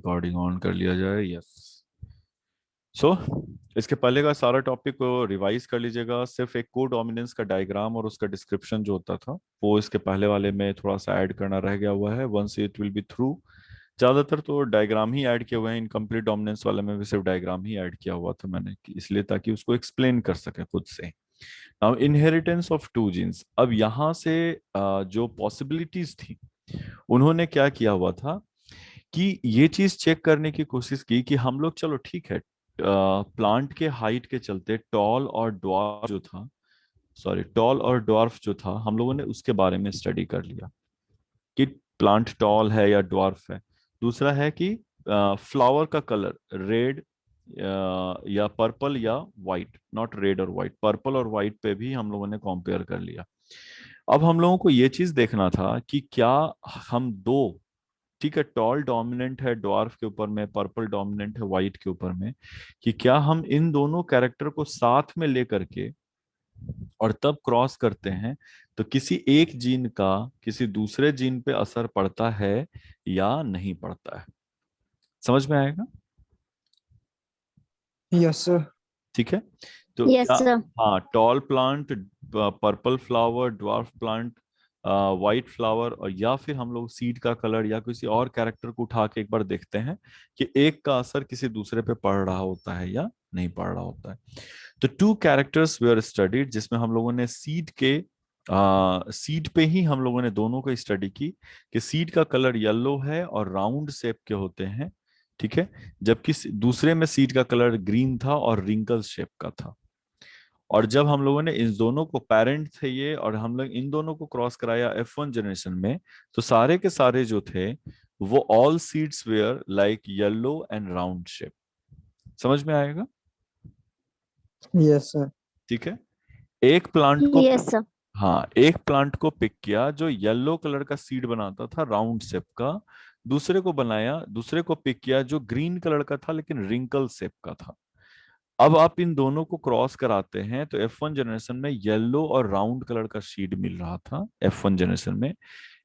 Recording on कर लिया जाए। यस। सो इसके पहले का सारा टॉपिक को रिवाइज कर लीजिएगा। सिर्फ एक को डोमिनेंस का डायग्राम और उसका डिस्क्रिप्शन जो होता था वो इसके पहले वाले में थोड़ा सा ऐड करना रह गया हुआ है। Once it will be through, ज्यादातर तो डायग्राम ही ऐड किए हुए हैं। इनकम्प्लीट डोमिनेंस वाले में भी सिर्फ डायग्राम ही ऐड किया हुआ था मैंने, इसलिए ताकि उसको एक्सप्लेन कर सके खुद से। Now inheritance of two genes. अब यहाँ से जो पॉसिबिलिटीज थी, उन्होंने क्या किया हुआ था कि ये चीज चेक करने की कोशिश की कि हम लोग चलो ठीक है, प्लांट के हाइट के चलते टॉल और ड्वार्फ जो था, सॉरी टॉल और ड्वार्फ जो था, हम लोगों ने उसके बारे में स्टडी कर लिया कि प्लांट टॉल है या ड्वार्फ है। दूसरा है कि फ्लावर का कलर रेड या पर्पल या वाइट, नॉट रेड और वाइट, पर्पल और वाइट पे भी हम लोगों ने कंपेयर कर लिया। अब हम लोगों को ये चीज देखना था कि क्या हम दो, ठीक है टॉल डोमिनेंट है ड्वार्फ के ऊपर में, पर्पल डोमिनेंट है वाइट के ऊपर में, कि क्या हम इन दोनों कैरेक्टर को साथ में लेकर के और तब क्रॉस करते हैं तो किसी एक जीन का किसी दूसरे जीन पे असर पड़ता है या नहीं पड़ता है। समझ में आएगा? Yes sir. ठीक है। तो क्या, यस सर। हाँ tall plant, purple flower, dwarf plant, white flower, और या फिर हम लोग सीड का कलर या किसी और कैरेक्टर को उठा के एक बार देखते हैं कि एक का असर किसी दूसरे पे पड़ रहा होता है या नहीं पड़ रहा होता है। तो टू कैरेक्टर्स वेयर स्टडीड, जिसमें हम लोगों ने सीड पे ही हम लोगों ने दोनों को स्टडी की कि सीड का कलर येलो है और राउंड शेप के होते हैं, ठीक है, जबकि दूसरे में सीड का कलर ग्रीन था और रिंकल शेप का था। और जब हम लोगों ने इन दोनों को, पेरेंट थे ये, और हम लोग इन दोनों को क्रॉस कराया F1 जनरेशन में, तो सारे के सारे जो थे वो all seeds were like yellow and round shape. समझ में आएगा? Yes sir. ठीक है। एक प्लांट को, यस सर। हाँ एक प्लांट को पिक किया जो येलो कलर का सीड बनाता था राउंड शेप का, दूसरे को पिक किया जो ग्रीन कलर का था लेकिन रिंकल शेप का था। अब आप इन दोनों को क्रॉस कराते हैं तो F1 जनरेशन में येलो और राउंड कलर का शीट मिल रहा था F1 जनरेशन में।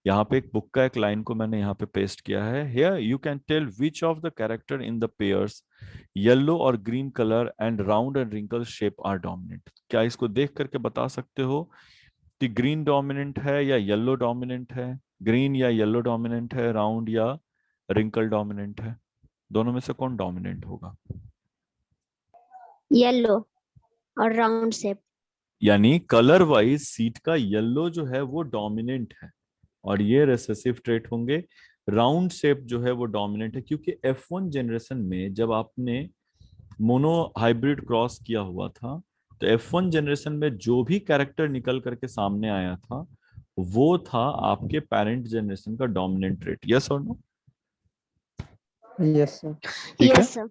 यहाँ पे एक बुक का एक लाइन को मैंने यहाँ पे पेस्ट किया है। Here you can tell which of the character in the pairs yellow और green colour and round and wrinkle shape are dominant. क्या इसको देख करके बता सकते हो कि ग्रीन डोमिनेंट है या येलो डोमिनेंट है, ग्रीन या येलो डोमिनेंट है, राउंड या रिंकल डोमिनेंट है? दोनों में से कौन डोमिनेंट होगा? येलो और राउंड शेप। यानी कलर वाइज सीट का येलो जो है वो डोमिनेंट है और ये रिसेसिव ट्रेट होंगे। राउंड शेप जो है वो डोमिनेंट है, क्योंकि F1 जनरेशन में जब आपने मोनो हाइब्रिड क्रॉस किया हुआ था तो F1 जनरेशन में जो भी कैरेक्टर निकल करके सामने आया था वो था आपके पेरेंट जनरेशन का डोमिनेंट ट्रेट। यस और नो? Yes sir. ठीक है। Yes sir.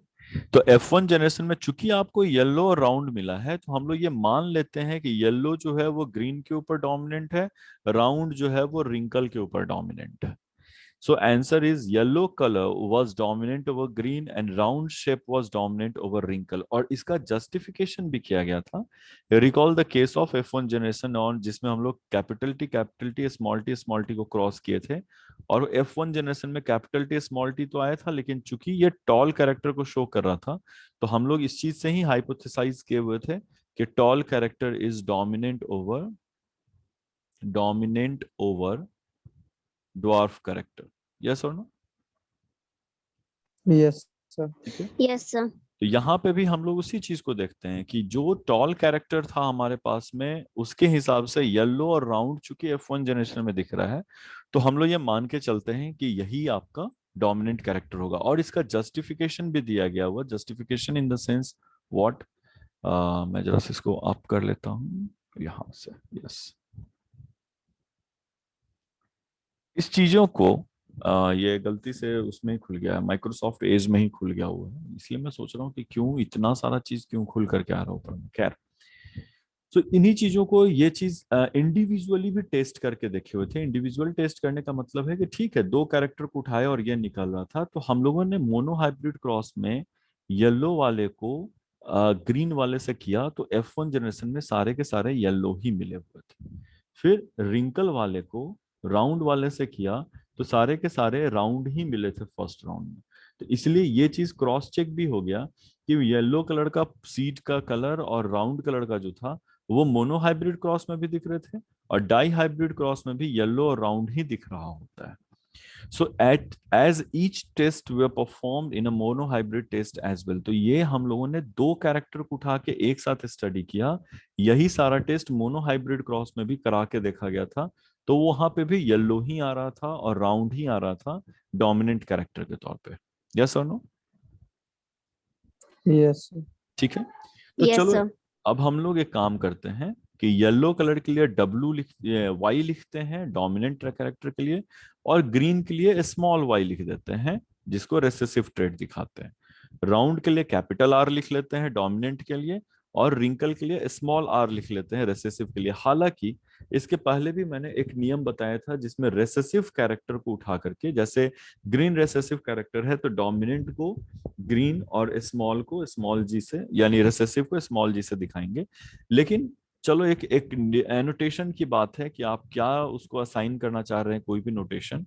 तो F1 जनरेशन में चूंकि आपको येलो और राउंड मिला है तो हम लोग ये मान लेते हैं कि येलो जो है वो ग्रीन के ऊपर डोमिनेंट है, राउंड जो है वो रिंकल के ऊपर डोमिनेंट है। So answer is yellow color was dominant over green and round shape was dominant over wrinkle। और इसका justification भी किया गया था। Recall the case of F1 generation on, जिसमें हम लोग कैपिटल टी स्मॉल टी को क्रॉस किए थे, और F1 जनरेशन में कैपिटल टी स्मॉल टी तो आया था लेकिन चूंकि ये टॉल कैरेक्टर को शो कर रहा था तो हम लोग इस चीज से ही हाइपोथेसाइज किए हुए थे कि tall character is dominant over dwarf character. Yes और नो? Yes sir. ठीक है। Yes sir. तो यहाँ पे भी हम लोग उसी चीज को देखते हैं कि जो टॉल कैरेक्टर था हमारे पास में उसके हिसाब से येलो और राउंड चूंकि F1 जनरेशन में दिख रहा है तो हम लोग ये मान के चलते हैं कि यही आपका डोमिनेंट कैरेक्टर होगा। और इसका जस्टिफिकेशन भी दिया गया हुआ, justification in the sense what, मैं जरा से इसको अप कर लेता हूँ यहाँ से। यस, इस चीजों को ये गलती से उसमें ही खुल गया है, माइक्रोसॉफ्ट एज में ही खुल गया हुआ है, इसलिए मैं सोच रहा हूँ कि क्यों इतना सारा चीज क्यों खुल करके आ रहा ऊपर में। खैर, तो इन्हीं चीजों को ये चीज इंडिविजुअली भी टेस्ट करके देखे हुए थे। इंडिविजुअल टेस्ट करने का मतलब है कि ठीक है दो कैरेक्टर को उठाया और ये निकल रहा था, तो हम लोगों ने मोनो हाइब्रिड क्रॉस में येलो वाले को ग्रीन वाले से किया तो F1 जनरेशन में सारे के सारे येलो ही मिले हुए थे। फिर रिंकल वाले को राउंड वाले से किया तो सारे के सारे राउंड ही मिले थे फर्स्ट राउंड में। तो इसलिए ये चीज क्रॉस चेक भी हो गया कि येलो कलर का सीड का कलर और राउंड कलर का जो था वो मोनो हाइब्रिड क्रॉस में भी दिख रहे थे, और डाई हाइब्रिड क्रॉस में भी येलो और राउंड ही दिख रहा होता है. So at as each test were performed in a monohybrid test as well. तो ये हम लोगों ने दो कैरेक्टर को उठा के एक साथ स्टडी किया. यही सारा टेस्ट मोनोहाइब्रिड क्रॉस में भी करा के देखा गया था. तो वहां पे भी येलो ही आ रहा था और राउंड ही आ रहा था डोमिनेंट कैरेक्टर के तौर पे. यस और नो? Yes, sir. ठीक है. तो Yes, चलो sir. अब हम लोग एक काम करते हैं कि येलो कलर के लिए वाई लिखते हैं डोमिनेंट कैरेक्टर के लिए, और ग्रीन के लिए स्मॉल वाई लिख देते हैं जिसको रेसेसिव ट्रेट दिखाते हैं. राउंड के लिए कैपिटल आर लिख लेते हैं डोमिनेंट के लिए, और रिंकल के लिए स्मॉल आर लिख लेते हैं रेसेसिव के लिए. हालांकि इसके पहले भी मैंने एक नियम बताया था जिसमें रेसेसिव कैरेक्टर को उठा करके, जैसे ग्रीन रेसेसिव कैरेक्टर है तो डोमिनेंट को ग्रीन और स्मॉल को स्मॉल जी से, यानी रेसेसिव को स्मॉल जी से दिखाएंगे. लेकिन चलो एक एक एनोटेशन की बात है कि आप क्या उसको असाइन करना चाह रहे हैं, कोई भी नोटेशन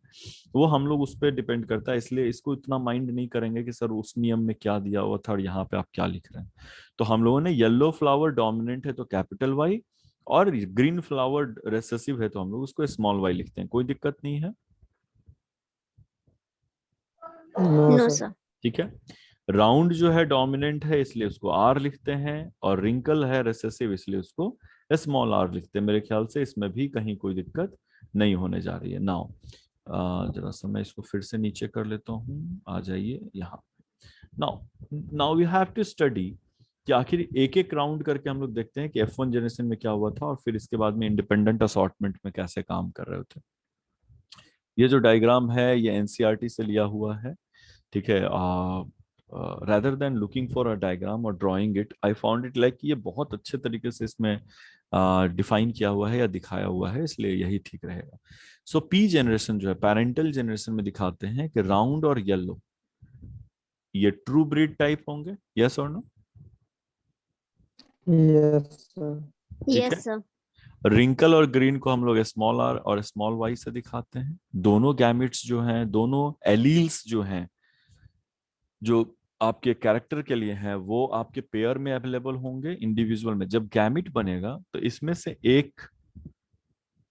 वो हम लोग उस पर डिपेंड करता है. इसलिए इसको इतना माइंड नहीं करेंगे कि सर उस नियम में क्या दिया हुआ था और यहाँ पे आप क्या लिख रहे हैं. तो हम लोगों ने येलो फ्लावर डोमिनेंट है तो कैपिटल वाई, और ग्रीन फ्लावर रेसेसिव है तो हम लोग उसको स्मॉल वाई लिखते हैं. कोई दिक्कत नहीं है. No, No, sir. sir. ठीक है. राउंड जो है डोमिनेंट है इसलिए उसको आर लिखते हैं, और रिंकल है रेसेसिव इसलिए उसको स्मॉल आर लिखते हैं. मेरे ख्याल से इसमें भी कहीं कोई दिक्कत नहीं होने जा रही है. नाउ जरा सा मैं इसको फिर से नीचे कर लेता हूँ. आ जाइए यहाँ. Now now we have to study कि आखिर एक एक राउंड करके हम लोग देखते हैं कि F1 जनरेशन में क्या हुआ था और फिर इसके बाद में इंडिपेंडेंट असॉर्टमेंट में कैसे काम कर रहे होते. ये जो डायग्राम है ये एनसीईआरटी से लिया हुआ है. ठीक है. rather than looking for a diagram or drawing it, I found it like ये बहुत अच्छे तरीके से इसमें डिफाइन किया हुआ है या दिखाया हुआ है, इसलिए यही ठीक रहेगा. सो पी जनरेशन जो है पेरेंटल जनरेशन में दिखाते हैं कि राउंड और येलो ये ट्रू ब्रीड टाइप होंगे. यस और नो? Yes, sir. ठीक Yes, है. sir. रिंकल और ग्रीन को हम लोग स्मॉल आर और स्मॉल वाई से दिखाते हैं. दोनों गैमिट्स जो हैं, दोनों एलील्स जो हैं, जो आपके कैरेक्टर के लिए हैं, वो आपके पेयर में अवेलेबल होंगे. इंडिविजुअल में जब गैमिट बनेगा तो इसमें से एक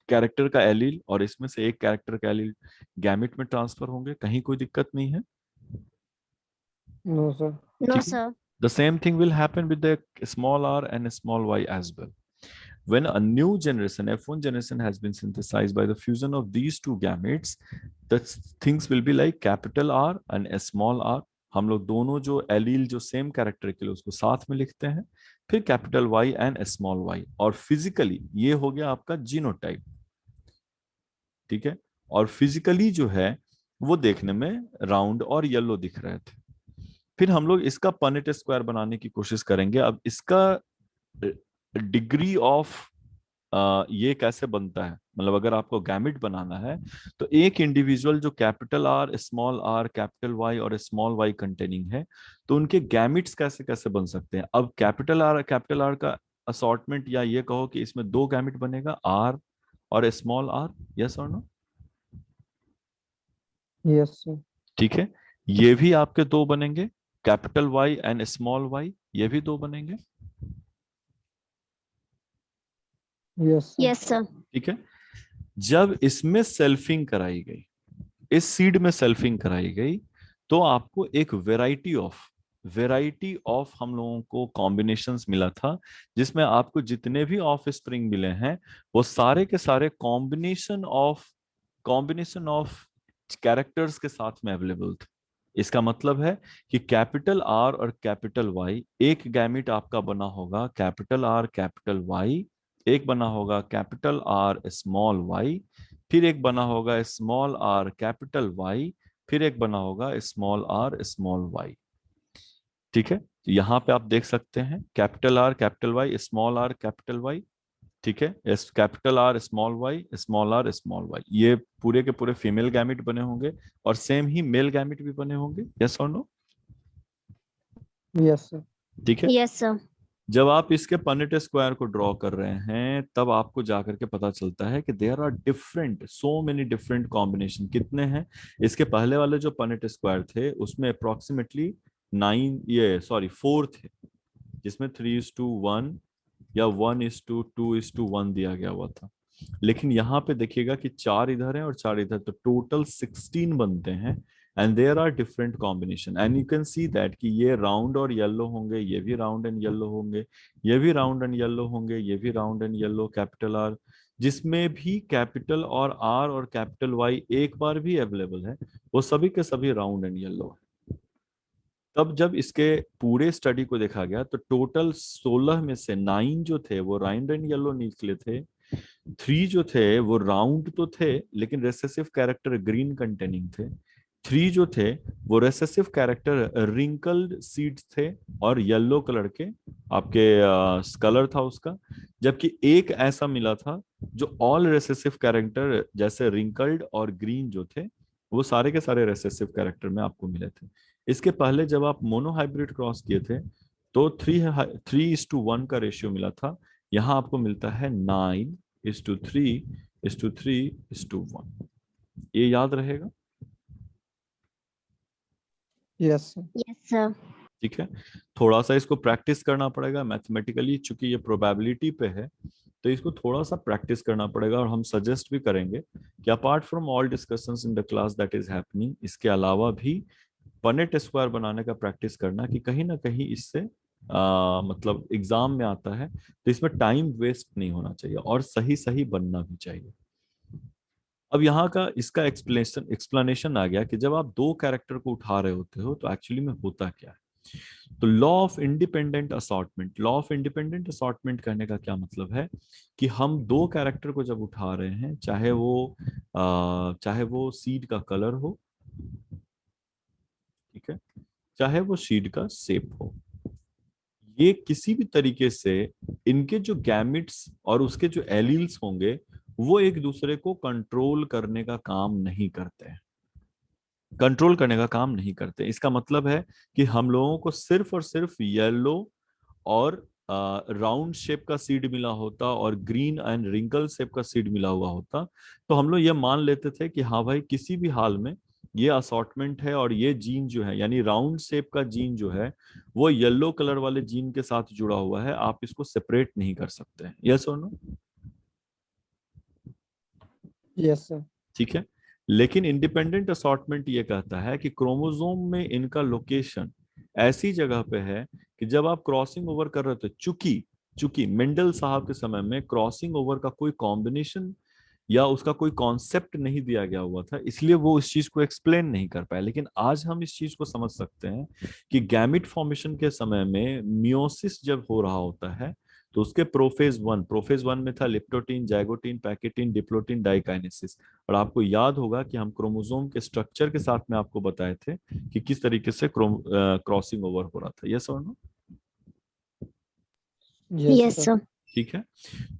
कैरेक्टर का एलील और इसमें से एक कैरेक्टर का एलील गैमिट में ट्रांसफर होंगे. कहीं कोई दिक्कत नहीं है. No, sir. No, ठीक है. sir. The same thing will happen with the small r and small y as well. When a new generation, F1 generation, has been synthesized by the fusion of these two gametes, the things will be like capital R and a small r. हम लोग दोनों जो allele जो same character के लिए उसको साथ में लिखते हैं, फिर capital Y and small Y. और फिजिकली ये हो गया आपका जीनोटाइप. ठीक है. और फिजिकली जो है वो देखने में राउंड और येलो दिख रहे थे. फिर हम लोग इसका पनेट स्क्वायर बनाने की कोशिश करेंगे. अब इसका डिग्री ऑफ ये कैसे बनता है, मतलब अगर आपको गैमिट बनाना है तो एक इंडिविजुअल जो capital R small R capital Y और स्मॉल वाई कंटेनिंग है, तो उनके गैमिट्स कैसे कैसे बन सकते हैं. अब कैपिटल आर का असॉर्टमेंट, या ये कहो कि इसमें दो गैमिट बनेगा, आर और स्मॉल आर. यस और नो? Yes, sir. ठीक है. ये भी आपके दो बनेंगे, capital Y and small Y, ये भी दो बनेंगे. Yes, sir. Yes, sir. ठीक है. जब इसमें सेल्फिंग कराई गई, इस सीड में सेल्फिंग कराई गई, तो आपको एक वेराइटी ऑफ हम लोगों को कॉम्बिनेशंस मिला था, जिसमें आपको जितने भी ऑफ स्प्रिंग मिले हैं वो सारे के सारे कॉम्बिनेशन ऑफ कैरेक्टर्स के साथ में अवेलेबल थे. इसका मतलब है कि कैपिटल आर और कैपिटल वाई, एक गैमिट आपका बना होगा कैपिटल आर कैपिटल वाई, एक बना होगा कैपिटल आर स्मॉल वाई, फिर एक बना होगा स्मॉल आर कैपिटल वाई, फिर एक बना होगा स्मॉल आर स्मॉल वाई. ठीक है. यहाँ पे आप देख सकते हैं capital R capital Y small R capital Y. ठीक है. Capital R small R small Y, ये पूरे के पूरे फीमेल गैमिट बने होंगे, और सेम ही मेल गैमिट भी बने होंगे. यस और नो? Yes, sir. ठीक है. Yes, sir. जब आप इसके पनेट स्क्वायर को ड्रॉ कर रहे हैं तब आपको जाकर के पता चलता है कि there are different, so many different combination. कितने हैं? इसके पहले वाले जो पनेट स्क्वायर थे उसमें अप्रोक्सीमेटली 4 थे, जिसमें 3:1 या 1:2:1 दिया गया हुआ था। लेकिन यहाँ पे देखिएगा कि 4 इधर है और 4 इधर, तो टोटल 16 बनते हैं। And there are different combination and you can see that कि ये राउंड और येलो होंगे, ये भी राउंड एंड येलो होंगे, ये भी राउंड एंड येलो होंगे, ये भी round and yellow, capital R. जिसमें भी कैपिटल और कैपिटल वाई एक बार भी अवेलेबल है वो सभी के सभी राउंड एंड येलो है। तब जब इसके पूरे स्टडी को देखा गया तो टोटल 16 में से 9 जो थे वो राउंड एंड येलो निकले थे, 3 जो थे वो राउंड तो थे लेकिन रेसेसिव कैरेक्टर ग्रीन कंटेनिंग थे, 3 जो थे वो रेसेसिव कैरेक्टर रिंकल्ड सीड्स थे और येलो कलर के आपके कलर था उसका। जबकि एक ऐसा मिला था जो ऑल रेसेसिव कैरेक्टर जैसे रिंकल्ड और ग्रीन जो थे वो सारे के सारे रेसेसिव कैरेक्टर में आपको मिले थे। इसके पहले जब आप मोनो हाइब्रिड क्रॉस किए थे तो 3:1 का रेशियो मिला था। यहाँ आपको मिलता है 9:3:3:1। ये याद रहेगा? Yes, sir. Yes, sir. ठीक है। थोड़ा सा इसको प्रैक्टिस करना पड़ेगा मैथमेटिकली, चूंकि ये प्रोबेबिलिटी पे है तो इसको थोड़ा सा प्रैक्टिस करना पड़ेगा। और हम सजेस्ट भी करेंगे कि apart from all discussions in the class that is happening, इसके अलावा भी पनेट स्क्वायर बनाने का प्रैक्टिस करना, कि कहीं ना कहीं इससे मतलब एग्जाम में आता है तो इसमें टाइम वेस्ट नहीं होना चाहिए और सही सही बनना भी चाहिए। अब यहाँ का इसका एक्सप्लेनेशन आ गया कि जब आप दो कैरेक्टर को उठा रहे होते हो तो एक्चुअली में होता क्या है। तो law of independent assortment, law of independent assortment कहने का क्या मतलब है कि हम दो कैरेक्टर को जब उठा रहे हैं, चाहे वो सीड का कलर हो, ठीक है, चाहे वो सीड का शेप हो, ये किसी भी तरीके से इनके जो गैमिट्स और उसके जो एलील्स होंगे वो एक दूसरे को कंट्रोल करने का काम नहीं करते हैं, कंट्रोल करने का काम नहीं करते। इसका मतलब है कि हम लोगों को सिर्फ और सिर्फ येलो और राउंड शेप का सीड मिला होता और ग्रीन एंड रिंकल शेप का सीड मिला हुआ होता तो हम लोग ये मान लेते थे कि हाँ भाई किसी भी हाल में ये असॉर्टमेंट है और ये जीन जो है यानी राउंड शेप का जीन जो है वो येलो कलर वाले जीन के साथ जुड़ा हुआ है, आप इसको सेपरेट नहीं कर सकते। यस और नो? Yes, sir. ठीक है। लेकिन इंडिपेंडेंट असॉर्टमेंट ये कहता है कि क्रोमोसोम में इनका लोकेशन ऐसी जगह पे है कि जब आप क्रॉसिंग ओवर कर रहे थे, चूंकि चूंकि मेंडल साहब के समय में क्रॉसिंग ओवर का कोई कॉम्बिनेशन या उसका कोई कॉन्सेप्ट नहीं दिया गया हुआ था, इसलिए वो इस चीज को एक्सप्लेन नहीं कर पाए। लेकिन आज हम इस चीज को समझ सकते हैं कि गैमिट फॉर्मेशन के समय में मियोसिस जब हो रहा होता है तो उसके प्रोफेज 1 में था leptotene, zygotene, pachytene, diplotene, diakinesis. और आपको याद होगा कि हम क्रोमोसोम के स्ट्रक्चर के साथ में आपको बताए थे कि किस तरीके से क्रॉसिंग ओवर हो रहा था। यस और no? Yes, Yes, sir. sir. ठीक है।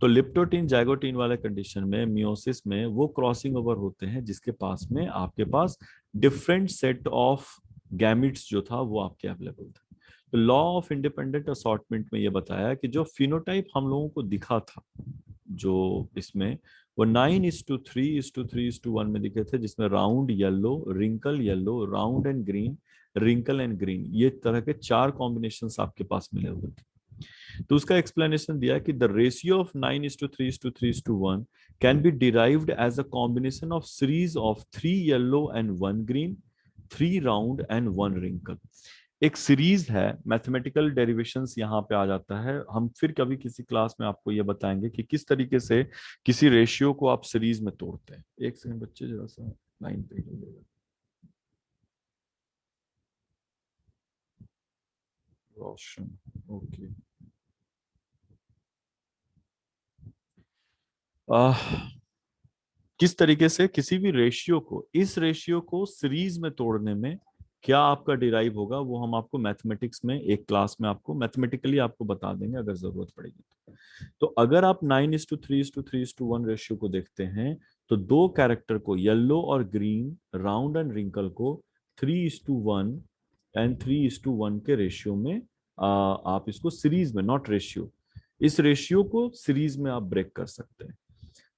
तो लिप्टोटीन जाइगोटीन वाले कंडीशन में मियोसिस में वो क्रॉसिंग ओवर होते हैं जिसके पास में आपके पास डिफरेंट सेट ऑफ गैमिट्स जो था वो आपके अवेलेबल थे। तो लॉ ऑफ इंडिपेंडेंट असॉर्टमेंट में ये बताया कि जो फिनोटाइप हम लोगों को दिखा था जो इसमें वो 9:3:3:1 में दिखे थे, जिसमें round yellow, wrinkle yellow, round and green, wrinkle and green, ये तरह के 4 कॉम्बिनेशंस आपके पास मिले हुए थे। तो उसका एक्सप्लेनेशन दिया कि the ratio of 9:3:3:1 can be derived as a combination of series of 3 yellow and 1 green, 3 round and 1 wrinkle. एक सीरीज है, मैथमेटिकल डेरिवेशंस यहाँ पे आ जाता है। हम फिर कभी किसी क्लास में आपको ये बताएंगे कि किस तरीके से किसी रेशियो को आप सीरीज में तोड़ते हैं। एक सेकंड बच्चे, जरा सा लाइन पे रहिएगा। रोशन, ओके। किस तरीके से किसी भी रेशियो को, इस रेशियो को सीरीज में तोड़ने में क्या आपका डिराइव होगा वो हम आपको मैथमेटिक्स में एक क्लास में आपको मैथमेटिकली आपको बता देंगे अगर जरूरत पड़ेगी तो अगर आप 9:3:3:1 रेशियो को देखते हैं तो दो कैरेक्टर को, येलो और ग्रीन, राउंड एंड रिंकल को 3:1 एंड 3:1 के रेशियो में आप इसको सीरीज में, नॉट रेशियो, इस रेशियो को सीरीज में आप ब्रेक कर सकते हैं.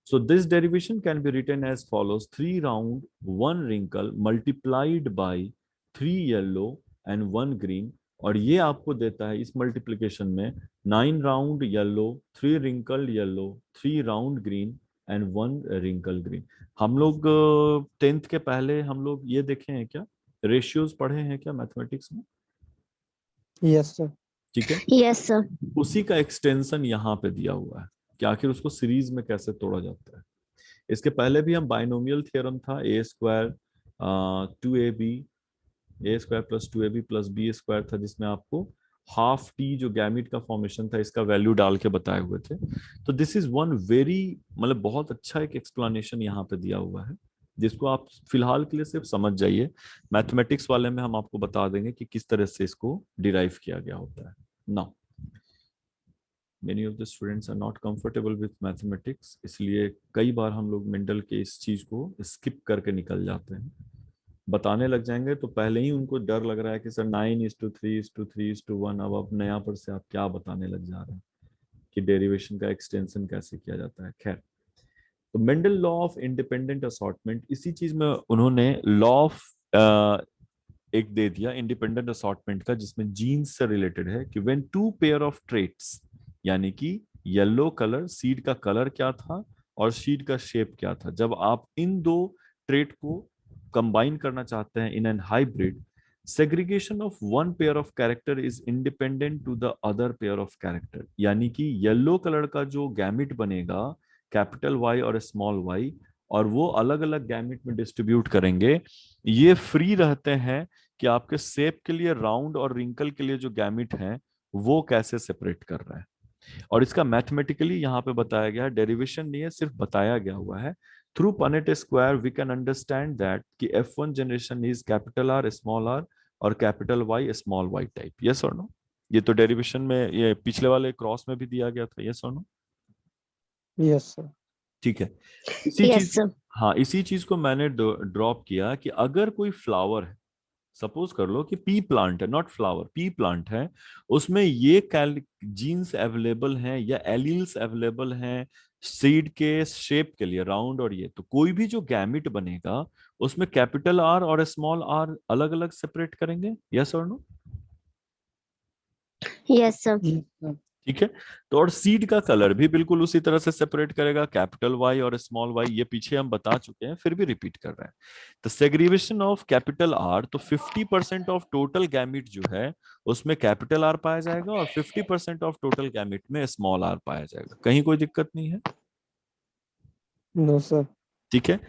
So this derivation can be written as follows: 3 round, 1 wrinkle multiplied by 3 yellow and 1 green. और ये आपको देता है इस मल्टीप्लिकेशन में 9 round yellow, 3 wrinkle yellow, 3 round green and 1 wrinkle green. हम लोग 10th के पहले हम लोग ये देखे हैं क्या, रेशियोज पढ़े हैं क्या मैथमेटिक्स में? Yes, sir. ठीक है, Yes, sir. उसी का एक्सटेंशन यहाँ पे दिया हुआ है कि आखिर उसको सीरीज में कैसे तोड़ा जाता है. इसके पहले भी हम बाइनोमियल थ्योरम था, a square 2ab, a square plus 2ab plus b square था, जिसमें आपको हाफ टी जो गैमिट का फॉर्मेशन था इसका वैल्यू डाल के बताए हुए थे. तो दिस इज वन वेरी, मतलब बहुत अच्छा एक एक्सप्लेनेशन यहाँ पे दिया हुआ है, जिसको आप फिलहाल के लिए सिर्फ समझ जाइए. मैथमेटिक्स वाले में हम आपको बता देंगे कि किस तरह से इसको डिराइव किया गया होता है. Now many of the students are not comfortable with mathematics, इसलिए कई बार हम लोग मेंडल के इस चीज को स्किप करके निकल जाते हैं. बताने लग जाएंगे तो पहले ही उनको डर लग रहा है कि सर 9:3:3:1, अब आप नया पर से आप क्या बताने लग जा रहे हैं कि डेरिवेशन का एक्सटेंशन कैसे किया जाता है. खैर, तो Mendel law of independent assortment, इसी चीज में उन्होंने लॉ ऑफ एक दे दिया इंडिपेंडेंट असॉर्टमेंट का, जिसमें जीन्स से रिलेटेड है कि व्हेन 2 पेयर ऑफ ट्रेट्स, यानी कि येलो कलर, सीड का कलर क्या था और सीड का शेप क्या था, जब आप इन दो ट्रेट को कंबाइन करना चाहते हैं in an hybrid, segregation of one pair of character is independent to the other pair of character. यानी कि येलो कलर का जो गैमिट बनेगा, कैपिटल वाई और स्मॉल वाई, और वो अलग अलग गैमिट में डिस्ट्रीब्यूट करेंगे, ये फ्री रहते हैं कि आपके शेप के लिए राउंड और रिंकल के लिए जो गैमिट हैं वो कैसे सेपरेट कर रहा है. और इसका मैथमेटिकली यहाँ पे बताया गया है, डेरिवेशन नहीं है, सिर्फ बताया गया हुआ है. Through punnett square we can understand that कि F1 generation is capital R small R और capital Y small Y type. Yes और नो? ये तो डेरिवेशन में, ये पिछले वाले क्रॉस में भी दिया गया था. यस और नो? Yes, sir. ठीक है. इसी Yes, चीज, sir. हाँ, इसी चीज को मैंने ड्रॉप किया कि अगर कोई फ्लावर है, सपोज कर लो कि पी प्लांट है, नॉट फ्लावर, पी प्लांट है, उसमें ये जीन्स अवेलेबल हैं या एलील्स अवेलेबल हैं सीड के शेप के लिए, राउंड और ये, तो कोई भी जो गैमिट बनेगा उसमें कैपिटल आर और स्मॉल आर अलग अलग सेपरेट करेंगे. यस और no? Yes, sir. Yes, sir. ठीक है. तो और सीड का कलर भी बिल्कुल उसी तरह से सेपरेट करेगा, कैपिटल वाई और स्मॉल वाई. ये पीछे हम बता चुके हैं, फिर भी रिपीट कर रहे हैं. The segregation of capital R, तो 50% ऑफ टोटल गैमिट जो है उसमें कैपिटल आर पाया जाएगा और 50% ऑफ टोटल गैमिट में स्मॉल आर पाया जाएगा. कहीं कोई दिक्कत नहीं है? No, sir. ठीक है.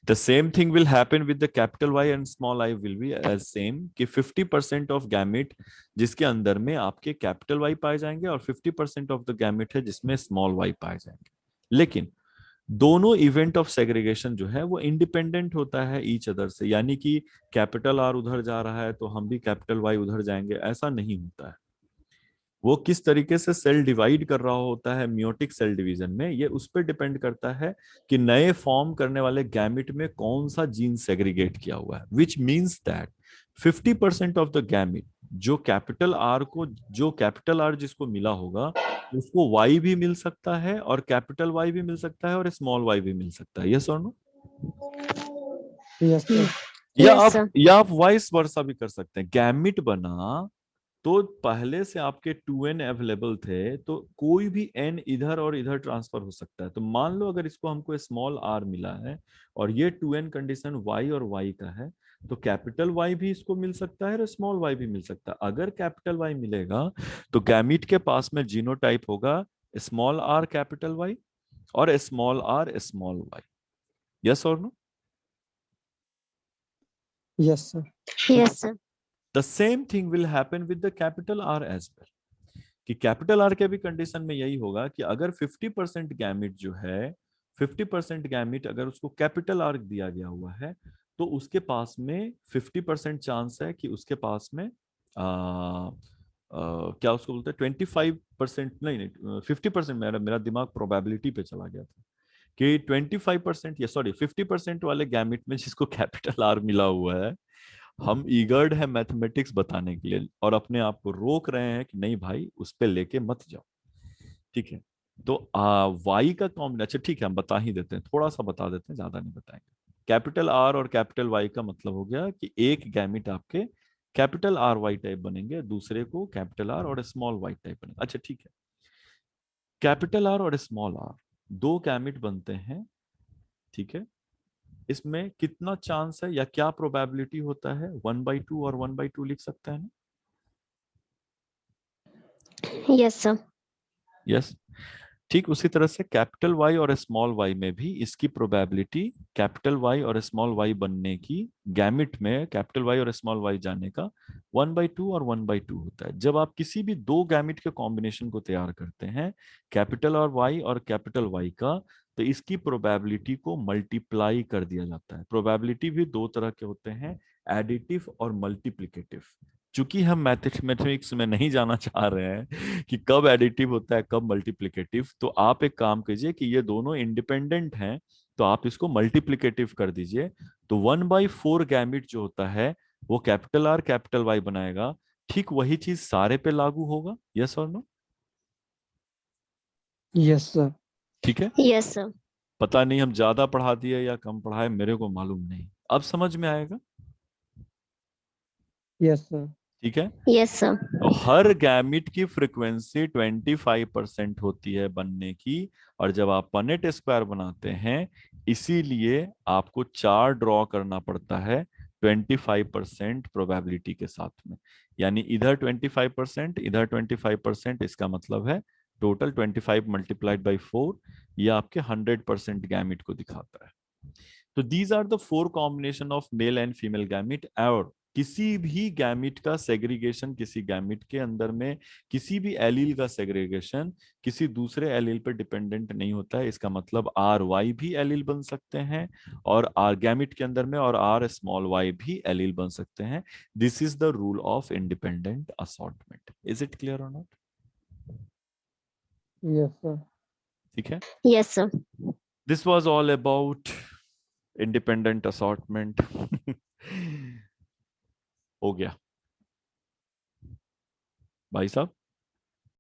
The same thing will happen with the capital Y and small I will be as same, कि 50% ऑफ गैमिट जिसके अंदर में आपके कैपिटल वाई पाए जाएंगे और 50% ऑफ द गैमिट है जिसमें स्मॉल वाई पाए जाएंगे. लेकिन दोनों इवेंट ऑफ सेग्रीगेशन जो है वो इंडिपेंडेंट होता है ईच अदर से. यानी कि कैपिटल आर उधर जा रहा है तो हम भी कैपिटल वाई उधर जाएंगे, ऐसा नहीं होता है. वो किस तरीके से सेल डिवाइड कर रहा होता है मियोटिक सेल डिवीजन में, ये उस पर डिपेंड करता है कि नए फॉर्म करने वाले गैमिट में कौन सा जीन सेग्रीगेट किया हुआ है. Which means that 50% of the gamete जो कैपिटल आर जिसको मिला होगा उसको वाई भी मिल सकता है और कैपिटल वाई भी मिल सकता है और स्मॉल वाई भी मिल सकता है. यस और no? Yes, sir. Yes, sir. या आप वाइस वर्सा भी कर सकते हैं. गैमिट बना तो पहले से आपके 2n अवेलेबल थे, तो कोई भी n इधर और इधर ट्रांसफर हो सकता है. तो मान लो अगर इसको हमको स्मॉल r मिला है और ये 2n कंडीशन y और y का है, तो कैपिटल Y भी इसको मिल सकता है और स्मॉल y भी मिल सकता है. अगर कैपिटल Y मिलेगा तो गैमिट के पास में जीनोटाइप होगा स्मॉल r कैपिटल Y और small r small y. Yes और no? Yes, sir. Yes, sir. The same thing will happen with the capital R as well. कि कैपिटल आर के भी कंडीशन में यही होगा कि अगर 50% गैमिट जो है, 50% गैमिट अगर उसको कैपिटल आर दिया गया हुआ है, तो उसके पास में 50% चांस है कि उसके पास में क्या उसको बोलते हैं 25%, नहीं 50%, मेरा दिमाग प्रोबेबिलिटी पे चला गया था कि 25% या सॉरी 50% वाले गैमिट में जिसको कैपिटल आर मिला हुआ है हम ईगर्ड है मैथमेटिक्स बताने के लिए और अपने आप को रोक रहे हैं कि नहीं भाई उस पे लेके मत जाओ। ठीक है, तो वाई का कॉम्बिनेशन, अच्छा ठीक है हम बता ही देते हैं, थोड़ा सा बता देते हैं, ज्यादा नहीं बताएंगे। कैपिटल आर और कैपिटल वाई का मतलब हो गया कि एक गैमिट आपके कैपिटल आर वाई टाइप बनेंगे, दूसरे को कैपिटल आर और स्मॉल वाई टाइप बनेंगे। अच्छा ठीक है, कैपिटल आर और स्मॉल आर दो गैमिट बनते हैं। ठीक है, इसमें कितना चांस है या क्या प्रोबेबिलिटी होता है, 1/2 और 1/2 लिख सकते हैं ना? Yes, sir. यस, ठीक उसी तरह से कैपिटल वाई और स्मॉल वाई में भी इसकी प्रोबेबिलिटी कैपिटल वाई और स्मॉल वाई बनने की, गैमिट में कैपिटल वाई और स्मॉल वाई जाने का 1/2 और 1/2 होता है। जब आप किसी भी दो गैमिट के कॉम्बिनेशन को तैयार करते हैं, कैपिटल और वाई और कैपिटल वाई का, तो इसकी प्रोबेबिलिटी को मल्टीप्लाई कर दिया जाता है। प्रोबेबिलिटी भी दो तरह के होते हैं, एडिटिव और मल्टीप्लिकेटिव। चूंकि हम मैथमेटिक्स में नहीं जाना चाह रहे हैं कि कब एडिटिव होता है कब मल्टीप्लिकेटिव, तो आप एक काम कीजिए कि ये दोनों इंडिपेंडेंट हैं, तो आप इसको मल्टीप्लिकेटिव कर दीजिए। तो 1/4 गैमिट जो होता है वो कैपिटल आर कैपिटल वाई बनाएगा। ठीक वही चीज सारे पे लागू होगा, यस और नो? Yes, sir. ठीक है, Yes, sir. पता नहीं हम ज्यादा पढ़ा दिए या कम पढ़ाए, मेरे को मालूम नहीं, अब समझ में आएगा। Yes, sir. ठीक है, Yes, sir. तो हर गैमिट की फ्रीक्वेंसी 25% होती है बनने की, और जब आप पनेट स्क्वायर बनाते हैं, इसीलिए आपको चार ड्रॉ करना पड़ता है 25% प्रोबेबिलिटी के साथ में। यानी इधर 25%, इधर 25%, इसका मतलब है टोटल 25 मल्टीप्लाइड बाई 4, यह आपके 100% गैमिट को दिखाता है। तो these are the 4 combination of male and female gamete. और किसी भी गैमिट का सेग्रीगेशन, किसी गैमिट के अंदर में किसी भी एलील का सेग्रीगेशन किसी दूसरे एलील पर डिपेंडेंट नहीं होता है। इसका मतलब आर वाई भी एलील बन सकते हैं और आर गैमिट के अंदर में, और आर स्मॉल वाई भी एलील बन सकते हैं। This is the rule of independent assortment. Is it clear और नॉट? Yes, sir. ठीक है, Yes, sir. This was all about independent assortment. हो गया भाई साहब?